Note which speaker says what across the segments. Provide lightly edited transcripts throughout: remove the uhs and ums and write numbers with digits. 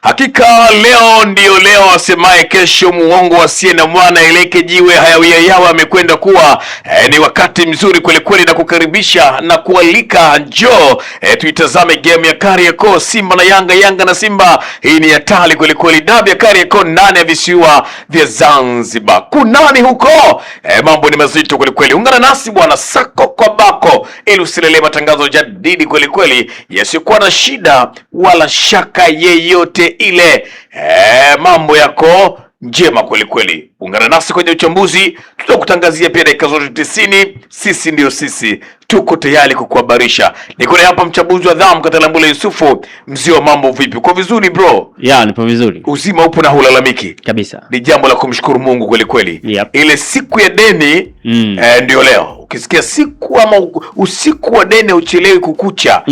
Speaker 1: Hakika leo ndio leo, asemaye kesho muongo, asiye na mwana ileke jiwe hayawia yawa amekwenda kuwa. Ni wakati mzuri kweli kweli na kukaribisha na kualika, njoo tuitazame game ya Kariakoo, Simba na Yanga, Yanga na Simba. Hii ni hatari kweli kweli, dabi ya Kariakoo, ndani ya visiwa vya Zanzibar. Kunani huko? Mambo ni mazito kweli kweli. Ungana nasi bwana, sako kwa bako, ili usilele matangazo jadidi kweli kweli yasiyokuwa na shida wala shaka yeyote ile. Mambo yako njema kweli kweli. Ungana nasi kwenye uchambuzi, tutakutangazia pia dakika zote 90. Sisi ndio sisi, tuko tayari kukuhabarisha. Niko hapa mchambuzi wa dhamu Katalambula Yusufu. Mzio, mambo vipi? Kwa vizuri bro?
Speaker 2: Ya, nipo vizuri.
Speaker 1: Uzima upo na hulalamiki?
Speaker 2: Kabisa.
Speaker 1: Ni jambo la kumshukuru Mungu kweli kweli.
Speaker 2: Yep.
Speaker 1: Ile siku ya deni ndio leo. Ukisikia siku ama usiku wa deni uchelewi kukucha,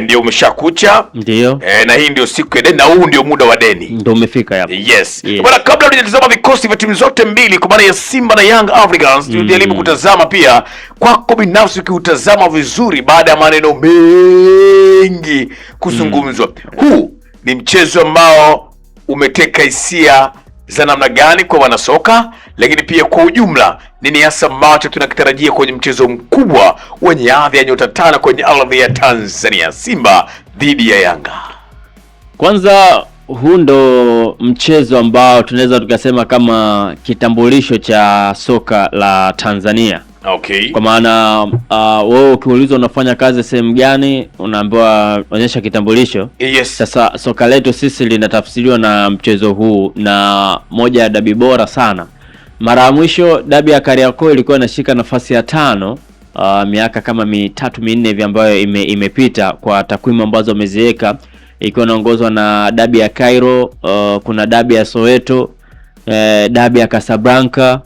Speaker 1: ndio umeshakucha.
Speaker 2: Ndio.
Speaker 1: Na hii ndio siku ya deni, na huu ndio muda wa deni.
Speaker 2: Ndio umefika hapa.
Speaker 1: Yes. Bwana, kabla tujatazama vikosi vya timu zote mbili kwa maana ya Simba na Young Africans, tujaribu kutazama pia kwako binafsi, ukiutazama vizuri baada ya maneno mengi kuzungumzwa. Huu ni mchezo ambao umeteka hisia za namna gani kwa wanasoka, lakini pia kwa ujumla nini hasa ambacho tunakitarajia kwenye mchezo mkubwa wenye hadhi ya nyota tano kwenye ardhi ya Tanzania, Simba dhidi ya Yanga?
Speaker 2: Kwanza, huu ndo mchezo ambao tunaweza tukasema kama kitambulisho cha soka la Tanzania.
Speaker 1: Okay.
Speaker 2: Kwa maana wewe ukiulizwa unafanya kazi sehemu gani, unaambiwa onyesha kitambulisho.
Speaker 1: Yes.
Speaker 2: Sasa soka letu sisi linatafsiriwa na mchezo huu, na moja ya dabi bora sana. Mara ya mwisho dabi ya Kariakoo ilikuwa inashika nafasi ya 5 miaka kama 3-4 hivi ambayo imepita kwa takwimu ambazo wameziweka, ikiwa inaongozwa na dabi ya Cairo, kuna dabi ya Soweto, dabi ya Casablanca,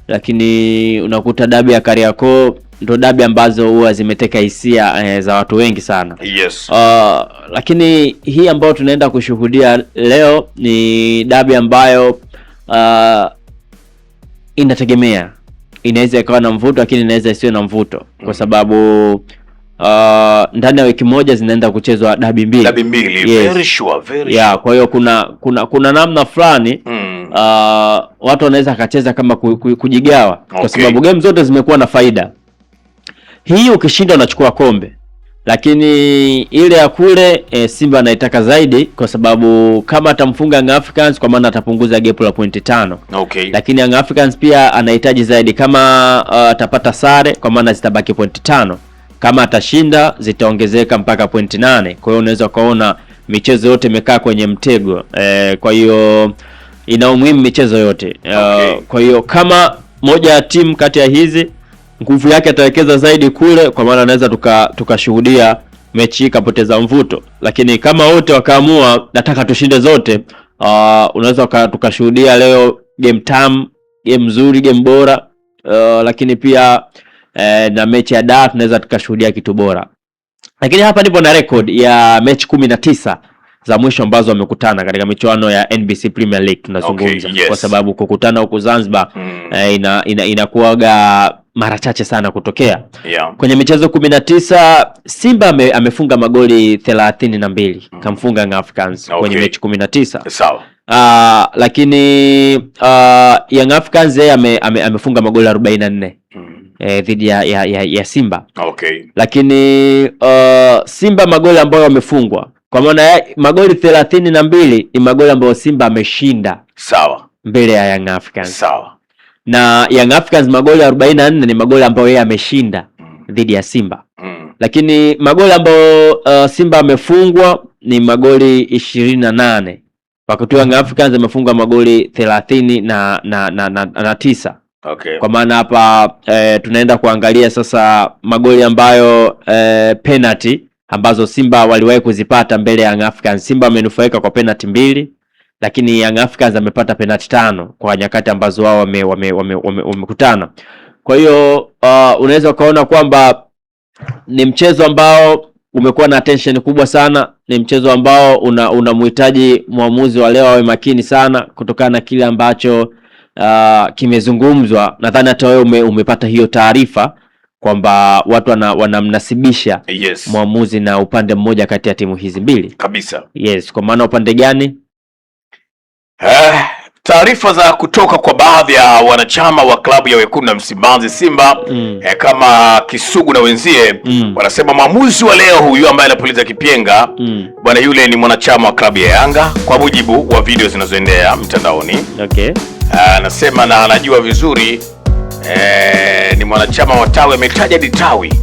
Speaker 2: lakini unakuta dabi ya Kariakoo ndo dabi ambazo huwa zimeteka hisia za watu wengi sana.
Speaker 1: Yes.
Speaker 2: Lakini hii ambayo tunaenda kushuhudia leo ni dabi ambayo inategemea, inaweza ikawa na mvuto lakini inaweza isiwe na mvuto, kwa sababu ndani ya wiki moja zinaenda kuchezwa dabi mbili.
Speaker 1: Dabi mbili. Yes. Very sure, very
Speaker 2: yeah,
Speaker 1: sure.
Speaker 2: Kwa hiyo kuna namna fulani watu wanaweza akacheza kama kujigawa, kwa sababu game zote zimekuwa na faida. Hii ukishinda unachukua kombe, lakini ile ya kule Simba anaitaka zaidi, kwa sababu kama atamfunga Young Africans, kwa maana atapunguza gap la pointi 5.
Speaker 1: Okay.
Speaker 2: Lakini Young Africans pia anahitaji zaidi, kama atapata sare, kwa maana zitabaki pointi 5. Kama atashinda zitaongezeka mpaka pointi 8. Kwa hiyo unaweza kuona michezo yote imekaa kwenye mtego. Kwa hiyo ina umuhimu michezo yote.
Speaker 1: Okay.
Speaker 2: Kwa hiyo kama moja ya timu kati ya hizi nguvu yake atawekeza zaidi kule, kwa maana anaweza tukashuhudia mechi ikapoteza mvuto. Lakini kama wote wakaamua nataka tushinde zote, unaweza tukashuhudia leo game tamu, game nzuri, game bora. Lakini pia na mechi ya Dar tunaweza tukashuhudia kitu bora. Lakini hapa ndipo na record ya mechi 19 za mwisho ambazo wamekutana katika michuano ya NBC Premier League tunazungumza.
Speaker 1: Okay, yes.
Speaker 2: Kwa sababu kukutana huko Zanzibar inakuwaga mara chache sana kutokea.
Speaker 1: Yeah.
Speaker 2: Kwenye michezo 19 Simba amefunga magoli 32, kamfunga Young Africans. Okay. Kwenye mechi 19.
Speaker 1: Sawa.
Speaker 2: Lakini Young Africans yeye amefunga magoli 44 dhidi ya Simba.
Speaker 1: Okay.
Speaker 2: Lakini Simba magoli ambayo wamefungwa, kwa maana magoli 32 ni magoli ambayo Simba ameshinda.
Speaker 1: Sawa.
Speaker 2: Mbele ya Young Africans.
Speaker 1: Sawa.
Speaker 2: Na Young Africans magoli 44 ni magoli ambayo yeye ameshinda dhidi ya Simba. Lakini magoli ambayo Simba amefungwa ni magoli 28. Wakati Young Africans amefunga magoli 39.
Speaker 1: Okay.
Speaker 2: Kwa maana hapa tunaenda kuangalia sasa magoli ambayo penalty ambazo Simba waliwahi kuzipata mbele ya Young Africans. Simba amenufaika kwa penalty 2, lakini Young Africans amepata penalty 5 kwa nyakati ambazo wao wamekutana. Kwa hiyo unaweza ukaona kwamba ni mchezo ambao umekuwa na attention kubwa sana. Ni mchezo ambao unamhitaji muamuzi wa leo awe makini sana, kutokana na kile ambacho kimezungumzwa. Nadhani hata wewe umepata hiyo taarifa kwamba watu wanamnasibisha
Speaker 1: Yes.
Speaker 2: muamuzi na upande mmoja kati ya timu hizi mbili.
Speaker 1: Kabisa.
Speaker 2: Yes, kwa maana upande gani?
Speaker 1: Taarifa za kutoka kwa baadhi ya wanachama wa klabu ya wekundu wa Msimbazi Simba kama Kisugu na wenzie wanasema mwamuzi wa leo huyu ambaye anapuliza kipenga bwana yule ni mwanachama wa klabu ya Yanga kwa mujibu wa video zinazoendea mtandaoni.
Speaker 2: Okay.
Speaker 1: Anasema na anajua vizuri ni mwanachama wa tawi, ametaja ni tawi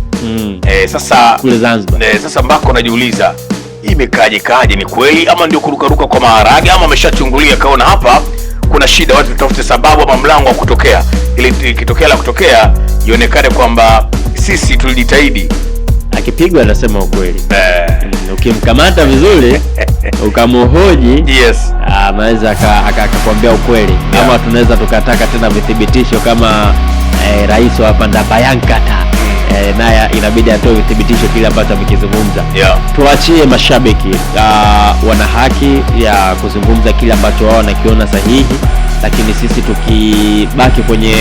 Speaker 1: sasa
Speaker 2: kule Zanzibar.
Speaker 1: Sasa mbako najiuliza imekaje, ni kweli ama ndio kurukaruka kwa maharage, ama ameshachungulia kaona hapa kuna shida, watu tutafute sababu ama mlango wa kutokea, ili ikitokea la kutokea ionekane kwamba sisi tulijitahidi.
Speaker 2: Akipigwa anasema ukweli. Ukimkamata vizuri ukamhoji,
Speaker 1: yes,
Speaker 2: anaweza akakwambia ukweli. Kama tunaweza tukataka tena vithibitisho kama rais wa hapa Ndabayankata naye inabidi atoe vithibitisho kile ambacho amekizungumza. Tuachie mashabiki wana haki ya kuzungumza kile ambacho wao wanakiona sahihi, lakini sisi tukibaki kwenye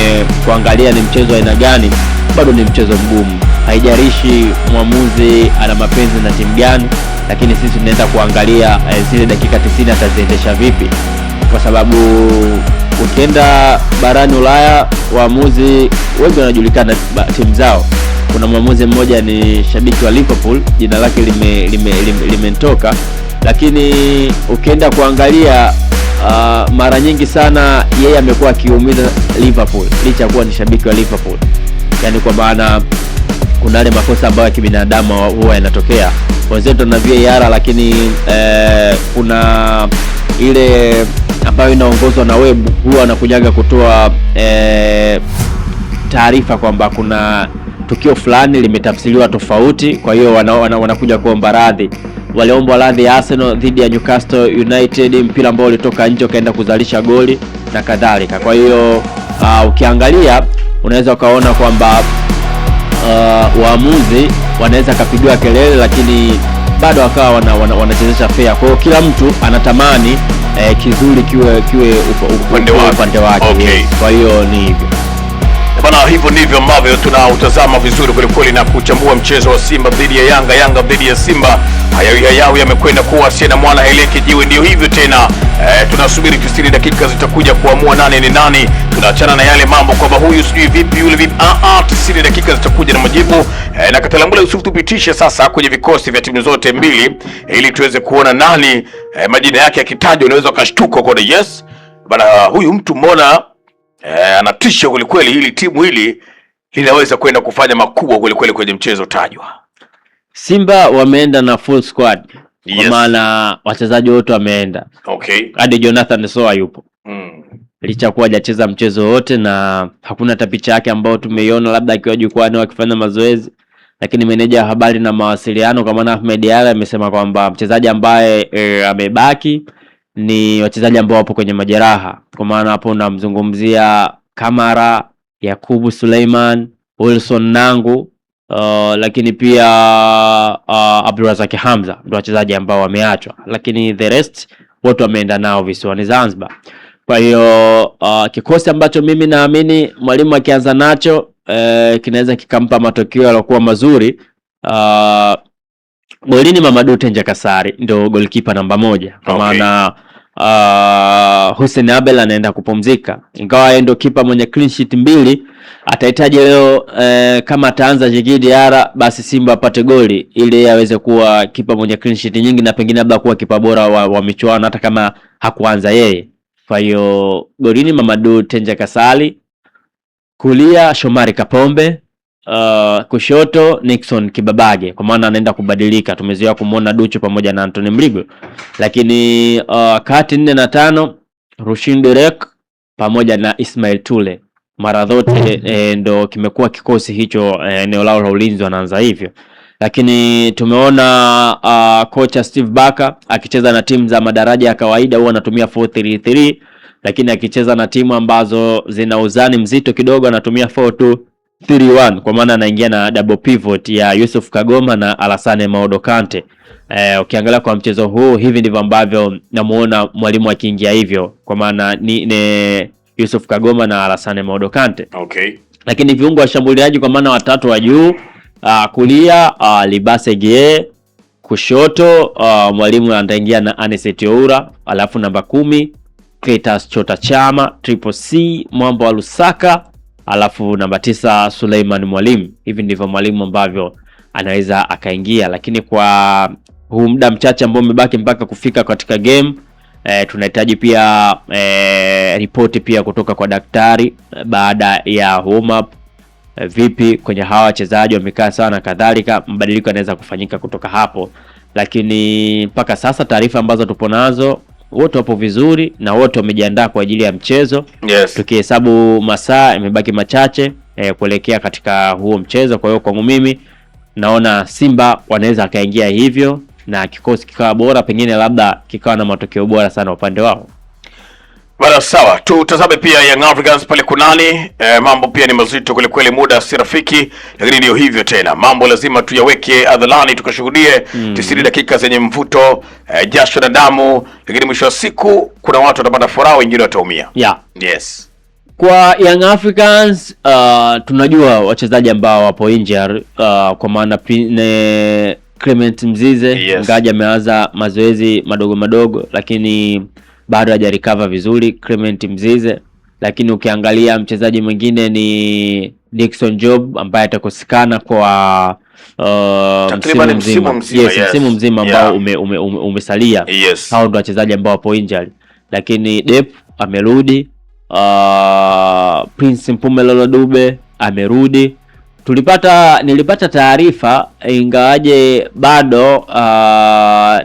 Speaker 2: kuangalia ni mchezo aina gani, bado ni mchezo mgumu. Haijalishi mwamuzi ana mapenzi na timu gani, lakini sisi tunaenda kuangalia zile dakika 90 ataziendesha vipi, kwa sababu ukienda barani Ulaya waamuzi wengi wanajulikana timu zao. Kuna mwamuzi mmoja ni shabiki wa Liverpool, jina lake limetoka, lakini ukienda kuangalia mara nyingi sana yeye amekuwa akiumiza Liverpool licha kuwa ni shabiki wa Liverpool. Yani kwa maana kuna wale makosa ambayo ya kibinadamu huwa yanatokea. Wenzetu na VAR, lakini kuna ile ambayo inaongozwa na web huwa anakujaga kutoa taarifa kwamba kuna tukio fulani limetafsiriwa tofauti, kwa hiyo wanakuja kuomba radhi. Waliomba radhi ya Arsenal dhidi ya Newcastle United, mpira ambao ulitoka nje ukaenda kuzalisha goli na kadhalika. Kwa hiyo ukiangalia unaweza ukaona kwamba waamuzi wanaweza kapigiwa kelele, lakini bado wakawa wanachezesha fair. Kwa hiyo kila mtu anatamani kizuri kiwe upande wake.
Speaker 1: Okay.
Speaker 2: Kwa hiyo ni hivyo
Speaker 1: bana, hivyo ndivyo ambavyo tunautazama vizuri kweli na kuchambua mchezo wa Simba dhidi ya Yanga, Yanga dhidi ya Simba. Hayawi yamekwenda kuwa Sena Mwana Heleke jiwe, ndio hivyo tena. Tunasubiri 90 dakika zitakuja kuamua nani ni nani. Tunaachana na yale mambo kwamba huyu sijui vipi yule vipi. 90 dakika zitakuja na majibu. Na Katalambula Yusuf tupitishe sasa kwenye vikosi vya timu zote mbili ili tuweze kuona nani majina yake yakitajwa unaweza kashtuka kwa yes bana, huyu mtu mbona anatisha kweli, hili timu hili linaweza kwenda kufanya makubwa kweli kwenye mchezo tajwa.
Speaker 2: Simba wameenda na full squad.
Speaker 1: Yes.
Speaker 2: Kwa maana wachezaji wote wameenda.
Speaker 1: Okay.
Speaker 2: Hadi Jonathan Soa yupo. Licha kuwa hajacheza mchezo wote na hakuna hata picha yake ambayo tumeiona labda akiwa jukwani wakifanya mazoezi, lakini meneja wa habari na mawasiliano kwa maana Ahmed Ally amesema kwamba mchezaji ambaye amebaki ni wachezaji ambao wapo kwenye majeraha. Kwa maana hapo namzungumzia Kamara, Yakubu Suleiman, Wilson Nangu, lakini pia Abdulrazak Hamza ndio wachezaji ambao wameachwa, lakini the rest wote wameenda nao visiwani Zanzibar. Kwa hiyo kikosi ambacho mimi naamini mwalimu akianza nacho kinaweza kikampa matokeo yaliokuwa mazuri. Golini Mamadou Tenja Kasari ndio goalkeeper namba 1. Kwa maana Hussein Abel anaenda kupumzika. Ingawa yeye ndio kipa mwenye clean sheet 2, atahitaji leo kama ataanza Djigui Diarra basi Simba apate goli ili aweze kuwa kipa mwenye clean sheet nyingi na pengine labda kuwa kipa bora wa michuano hata kama hakuanza yeye. Kwa hiyo golini Mamadou Tenja Kasari, kulia Shomari Kapombe, kushoto Nixon Kibabage, kwa maana anaenda kubadilika. Tumezoea kumuona Duchu pamoja na Anthony Mligo, lakini kati 4 na 5 Rushin Derek pamoja na Ismail Tule. Mara zote ndo kimekuwa kikosi hicho eneo lao la ulinzi wanaanza hivyo. Lakini tumeona kocha Steve Barker akicheza na timu za madaraja ya kawaida huwa anatumia 4-3-3, lakini akicheza na timu ambazo zina uzani mzito kidogo anatumia 4-2-3-1, kwa maana anaingia na double pivot ya Yusuf Kagoma na Alassane Maodo Kante. Ukiangalia kwa mchezo huu hivi ndivyo ambavyo namuona mwalimu akiingia hivyo, kwa maana ni Yusuf Kagoma na Alassane Maodo Kante.
Speaker 1: Okay.
Speaker 2: Lakini viungo washambuliaji kwa maana watatu wa juu, kulia Libase Gie, kushoto mwalimu anaingia na Anicet Oura, alafu namba 10 Clatous Chota Chama, Triple C Mwambo wa Lusaka, alafu namba 9 Suleiman Mwalimu. Hivi ndivyo Mwalimu ambavyo anaweza akaingia, lakini kwa huu muda mchache ambao umebaki mpaka kufika katika game, tunahitaji pia ripoti pia kutoka kwa daktari baada ya warm up. Vipi kwenye hawa wachezaji wamekaa sawa na kadhalika, mabadiliko yanaweza kufanyika kutoka hapo. Lakini mpaka sasa taarifa ambazo tupo nazo, wote wapo vizuri na wote wamejiandaa kwa ajili ya mchezo.
Speaker 1: Yes.
Speaker 2: Tukihesabu masaa imebaki machache kuelekea katika huo mchezo. Kwa hiyo kwangu mimi naona Simba wanaweza akaingia hivyo na kikosi kikawa bora, pengine labda kikawa na matokeo bora sana upande wao.
Speaker 1: Bana, sawa. Tutazame pia Young Africans pale kunani. Mambo pia ni mazito kweli kweli, muda si rafiki, lakini ndio hivyo tena. Mambo lazima tuyaweke hadharani tukashuhudie 90 dakika zenye mvuto, jasho na damu, lakini mwisho wa siku kuna watu watapata furaha, wengine wataumia.
Speaker 2: Yeah.
Speaker 1: Yes.
Speaker 2: Kwa Young Africans tunajua wachezaji ambao wapo injured, kwa maana Clement Mzize,
Speaker 1: yes,
Speaker 2: ngaja ameanza mazoezi madogo madogo, lakini bado hajarecover vizuri Clement Mzize. Lakini ukiangalia mchezaji mwingine ni Dickson Job ambaye atakosekana kwa msimu mzima ambao umesalia.
Speaker 1: Yes.
Speaker 2: Hao ndio wachezaji ambao wapo injured, lakini Dep amerudi, Prince Mpumelelo Dube amerudi. Nilipata taarifa, ingawaje bado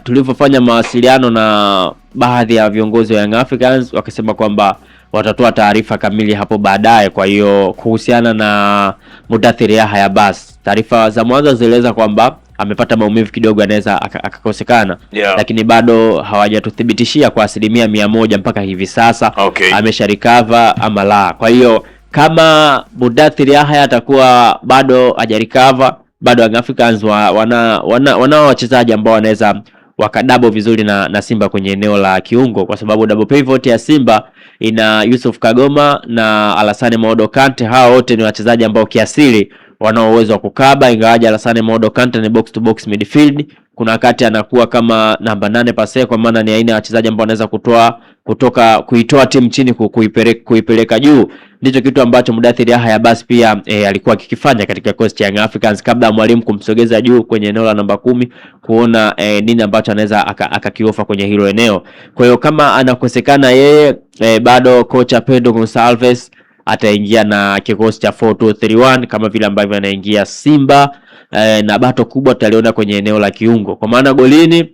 Speaker 2: tulivyofanya mawasiliano na baadhi ya viongozi wa Young Africans wakisema kwamba watatoa taarifa kamili hapo baadaye. Kwa hiyo kuhusiana na Mudathir Yahya Abbas, taarifa za mwanzo zilieleza kwamba amepata maumivu kidogo, anaweza akakosekana.
Speaker 1: Yeah.
Speaker 2: Lakini bado hawajatuthibitishia kwa 100% mpaka hivi sasa.
Speaker 1: Okay.
Speaker 2: Amesha recover ama la. Kwa hiyo kama Mudathir Yahya atakuwa bado hajarecover, bado Young Africans wana wachezaji ambao wanaweza wakadabo vizuri na Simba kwenye eneo la kiungo, kwa sababu double pivot ya Simba ina Yusuf Kagoma na Alassane Maodo Kante. Hao wote ni wachezaji ambao kiasili wana uwezo wa kukaba, ingawaje Alassane Maodo Kante ni box to box midfield. Kuna wakati anakuwa kama namba 8 pase, kwa maana ni aina ya wachezaji ambao wanaweza kuitoa timu chini kuipeleka juu. Ndicho kitu ambacho Mudathir Yahya basi pia alikuwa akikifanya katika kikosi cha Young Africans kabla mwalimu kumsogeza juu kwenye eneo la namba 10 kuona nini ambacho anaweza akakiofa kwenye hilo eneo. Kwa hiyo kama anakosekana yeye, bado kocha Pedro Gonçalves ataingia na kikosi cha 4-2-3-1 kama vile ambavyo anaingia Simba, na bato kubwa tutaliona kwenye eneo la kiungo, kwa maana golini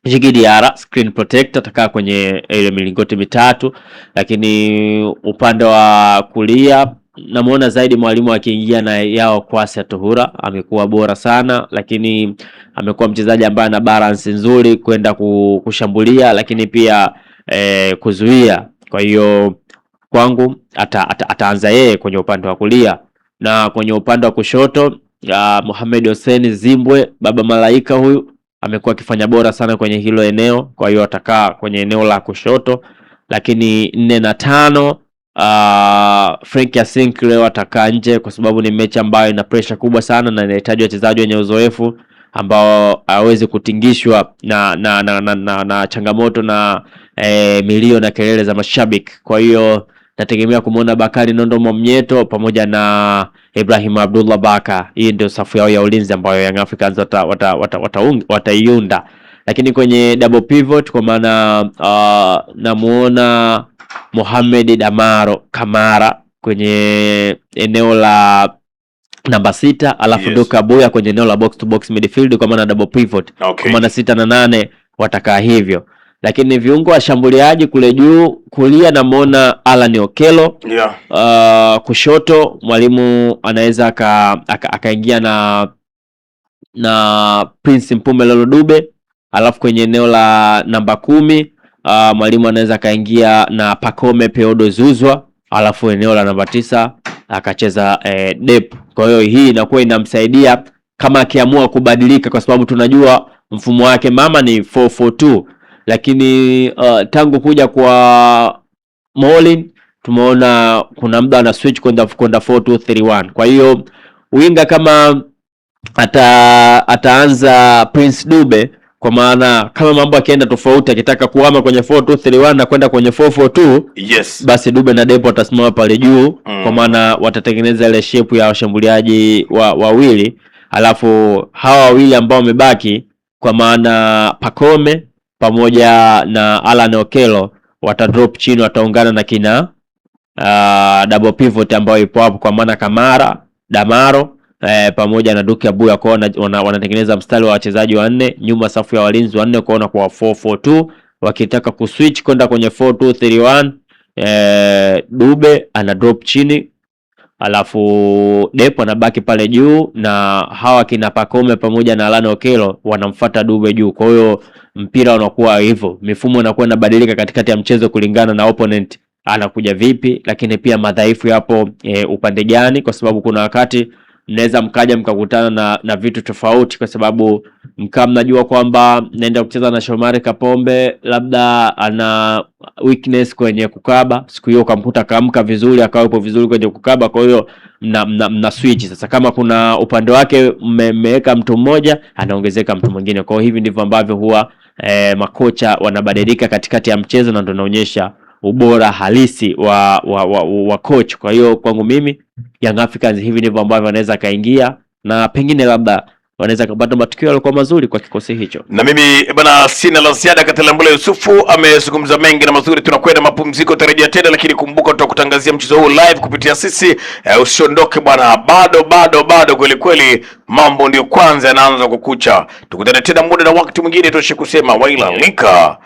Speaker 2: Djigui Diarra screen protector atakaa kwenye ile milingoti mitatu. Lakini upande wa kulia namuona zaidi mwalimu akiingia na Yao Kwasi Tohura, amekuwa bora sana, lakini amekuwa mchezaji ambaye ana balance nzuri kwenda kushambulia, lakini pia kuzuia. Kwa hiyo kwangu ataanza yeye kwenye upande wa kulia, na kwenye upande wa kushoto Mohamed Hussein Zimbwe, baba malaika huyu, amekuwa akifanya bora sana kwenye hilo eneo. Kwa hiyo atakaa kwenye eneo la kushoto. Lakini 4 na 5 Frank Yasinki leo atakaa nje, kwa sababu ni mechi ambayo ina pressure kubwa sana na inahitaji wachezaji wenye uzoefu ambao hawezi kutingishwa na changamoto na milio na kelele za mashabiki. Kwa hiyo nategemea kumuona Bakari Nondo Mwamnyeto pamoja na Ibrahim Abdullah Baka. Hii ndio safu yao ya ulinzi ambayo Young Africans wataiunda. Lakini kwenye double pivot, kwa maana namuona Mohamed Damaro Kamara kwenye eneo la namba 6, alafu
Speaker 1: Yes,
Speaker 2: Doka Boya kwenye eneo la box to box midfield, kwa maana double pivot.
Speaker 1: Okay.
Speaker 2: Kwa maana 6 na 8 watakaa hivyo. Lakini viungo washambuliaji kule juu, kulia namuona Alan Okello.
Speaker 1: Yeah.
Speaker 2: Kushoto mwalimu anaweza akaingia na Prince Mpumelelo Dube, alafu kwenye eneo la namba 10 mwalimu anaweza akaingia na Pacome Peodo Zuzwa, alafu eneo la namba 9 akacheza Dep. Kwa hiyo hii inakuwa inamsaidia kama akiamua kubadilika, kwa sababu tunajua mfumo wake mama ni 4-4-2, lakini tangu kuja kwa Molin tumeona kuna muda ana switch kwenda 4-2-3-1. Kwa hiyo winga kama ataanza Prince Dube, kwa maana kama mambo yakienda tofauti, akitaka kuhama kwenye 4-2-3-1 na kwenda kwenye 4-4-2,
Speaker 1: yes,
Speaker 2: basi Dube na Depo watasimama pale juu, kwa maana watatengeneza ile shape ya washambuliaji wawili, alafu hawa wawili ambao wamebaki, kwa maana Pacome pamoja na Alan Okello watadrop chini, wataungana na kina double pivot ambao ipo hapo, kwa maana Kamara, Damaro pamoja na Duke Abuya, kwa wanatengeneza mstari wa wachezaji wanne nyuma, safu ya walinzi wanne, kuona kwa 4-4-2. Wakitaka kuswitch kwenda kwenye 4-2-3-1, Dube ana drop chini, alafu Depo anabaki pale juu, na hawa kina Pacome pamoja na Alan Okello wanamfuata Dube juu. Kwa hiyo mpira unakuwa hivyo, mifumo inakuwa inabadilika katikati ya mchezo kulingana na opponent anakuja vipi, lakini pia madhaifu yapo upande gani, kwa sababu kuna wakati mnaweza mkaja mkakutana na vitu tofauti, kwa sababu mnajua kwamba naenda kucheza na Shomari Kapombe, labda ana weakness kwenye kukaba, siku hiyo kamkuta kaamka vizuri, akawepo vizuri kwenye kukaba, kwa hiyo mna switch. Sasa kama kuna upande wake mmeweka mtu mmoja, anaongezeka mtu mwingine. Kwa hiyo hivi ndivyo ambavyo huwa makocha wanabadilika katikati ya mchezo, na ndio inaonyesha ubora halisi wa coach. Kwa hiyo kwangu mimi Young Africans hivi ndivyo ambavyo wanaweza kaingia, na pengine labda wanaweza kupata matukio yalikuwa mazuri kwa kikosi hicho.
Speaker 1: Na mimi bana sina la ziada. Katela Yusufu amezungumza mengi na mazuri. Tunakwenda mapumziko, tarejea tena, lakini kumbuka tutakutangazia mchezo huu live kupitia sisi. Usiondoke bwana, bado kweli kweli, mambo ndio kwanza yanaanza kukucha. Tukutane tena muda na wakati mwingine, toshe kusema wailalika